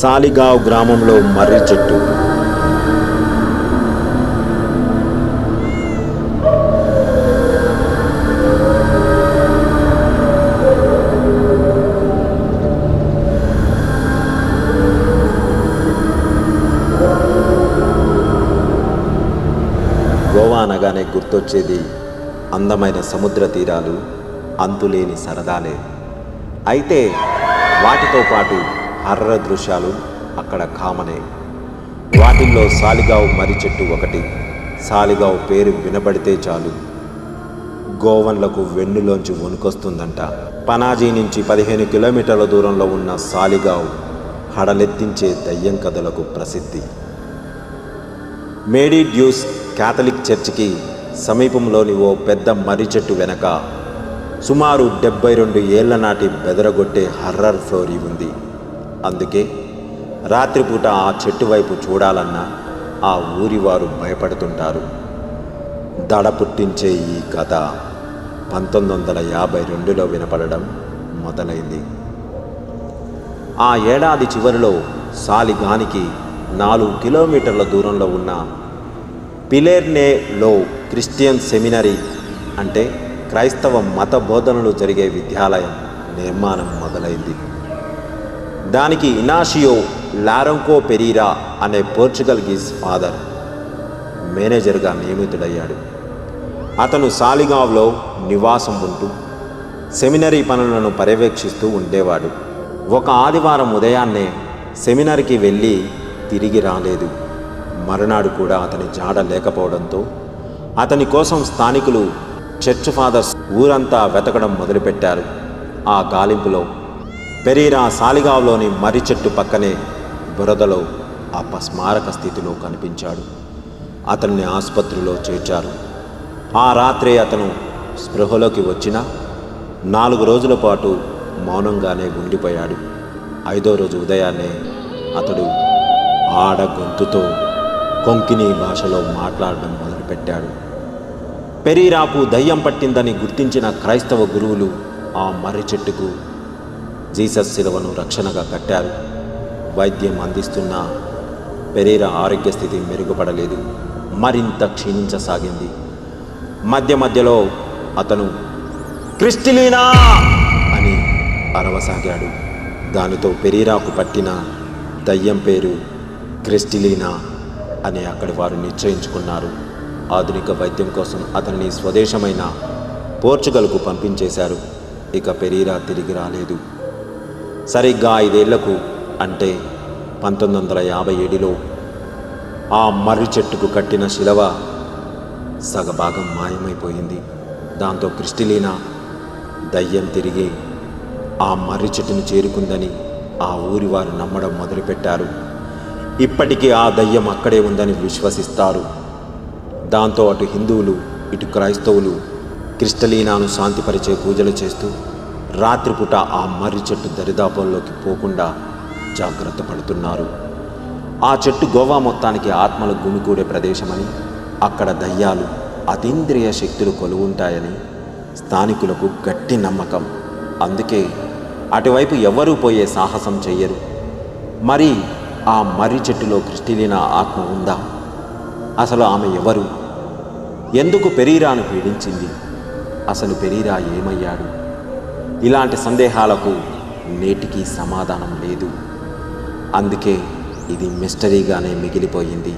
సాలిగావ్ గ్రామంలో మర్రి చెట్టు. గోవా అనగానే గుర్తొచ్చేది అందమైన సముద్ర తీరాలు, అంతులేని సరదాలే. అయితే వాటితో పాటు హర్రర్ దృశ్యాలు అక్కడ కామనే. వాటిల్లో సాలిగావ్ మర్రి చెట్టు ఒకటి. సాలిగావ్ పేరు వినబడితే చాలు గోవన్లకు వెన్నులోంచి వణుకొస్తుందంట. పనాజీ నుంచి 15 కిలోమీటర్ల దూరంలో ఉన్న సాలిగావ్ హడలెత్తించే దయ్యం కథలకు ప్రసిద్ధి. మేడీ డ్యూస్ క్యాథలిక్ చర్చికి సమీపంలోని ఓ పెద్ద మర్రి చెట్టు వెనక సుమారు 72 ఏళ్ల నాటి బెదరగొట్టే హర్రర్ ఫ్లోరీ ఉంది. అందుకే రాత్రిపూట ఆ చెట్టు వైపు చూడాలన్నా ఆ ఊరి వారు భయపడుతుంటారు. దడ పుట్టించే ఈ కథ 1952లో వినపడడం మొదలైంది. ఆ ఏడాది చివరిలో సాలిగానికి 4 కిలోమీటర్ల దూరంలో ఉన్న పిలేర్నేలో క్రిస్టియన్ సెమినరీ, అంటే క్రైస్తవ మత బోధనలు జరిగే విద్యాలయం నిర్మాణం మొదలైంది. దానికి ఇనాషియో లారెంకో పెరీరా అనే పోర్చుగల్గీస్ ఫాదర్ మేనేజర్గా నియమితుడయ్యాడు. అతను సాలిగావ్లో నివాసం ఉంటూ సెమినరీ పనులను పర్యవేక్షిస్తూ ఉండేవాడు. ఒక ఆదివారం ఉదయాన్నే సెమినరీకి వెళ్ళి తిరిగి రాలేదు. మరునాడు కూడా అతని జాడ లేకపోవడంతో అతని కోసం స్థానికులు చర్చ్ ఫాదర్స్ ఊరంతా వెతకడం మొదలుపెట్టారు. ఆ గాలింపులో పెరీరా సాలిగావ్లోని మర్రి చెట్టు పక్కనే బురదలో అపస్మారక స్థితిలో కనిపించాడు. అతన్ని ఆసుపత్రిలో చేర్చారు. ఆ రాత్రే అతను స్పృహలోకి వచ్చినా 4 రోజుల పాటు మౌనంగానే ఉండిపోయాడు. 5వ రోజు ఉదయాన్నే అతడు ఆడ గొంతుతో కొంకిణీ భాషలో మాట్లాడడం మొదలుపెట్టాడు. పెరీరాకు దయ్యం పట్టిందని గుర్తించిన క్రైస్తవ గురువులు ఆ మర్రి చెట్టుకు జీసస్ శిలువను రక్షణగా కట్టారు. వైద్యం అందిస్తున్న పెరీరా ఆరోగ్య స్థితి మెరుగుపడలేదు, మరింత క్షీణించసాగింది. మధ్య మధ్యలో అతను క్రిస్టిలీనా అని అరవసాగాడు. దానితో పెరీరాకు పట్టిన దయ్యం పేరు క్రిస్టిలీనా అని అక్కడి వారు నిశ్చయించుకున్నారు. ఆధునిక వైద్యం కోసం అతన్ని స్వదేశమైన పోర్చుగల్కు పంపించేశారు. ఇక పెరీరా తిరిగి రాలేదు. సరిగ్గా 5 ఏళ్లకు, అంటే 1957లో ఆ మర్రి చెట్టుకు కట్టిన శిలవ సగభాగం మాయమైపోయింది. దాంతో క్రిస్టిలీనా దయ్యం తిరిగి ఆ మర్రి చెట్టును చేరుకుందని ఆ ఊరి వారు నమ్మడం మొదలుపెట్టారు. ఇప్పటికీ ఆ దయ్యం అక్కడే ఉందని విశ్వసిస్తారు. దాంతో అటు హిందువులు ఇటు క్రైస్తవులు క్రిస్టలీనాను శాంతిపరిచే పూజలు చేస్తూ రాత్రిపూట ఆ మర్రి చెట్టు దరిదాపుల్లోకి పోకుండా జాగ్రత్త పడుతున్నారు. ఆ చెట్టు గోవా మొత్తానికి ఆత్మలు గుమికూడే ప్రదేశమని, అక్కడ దయ్యాలు అతీంద్రియ శక్తులు కొలువుంటాయని స్థానికులకు గట్టి నమ్మకం. అందుకే అటువైపు ఎవరూ పోయే సాహసం చెయ్యరు. మరి ఆ మర్రి చెట్టులో క్రిస్టిలీనా ఆత్మ ఉందా? అసలు ఆమె ఎవరు? ఎందుకు పెరీరాను పీడించింది? అసలు పెరీరా ఏమయ్యాడు? ఇలాంటి సందేహాలకు నేటికీ సమాధానం లేదు. అందుకే ఇది మిస్టరీగానే మిగిలిపోయింది.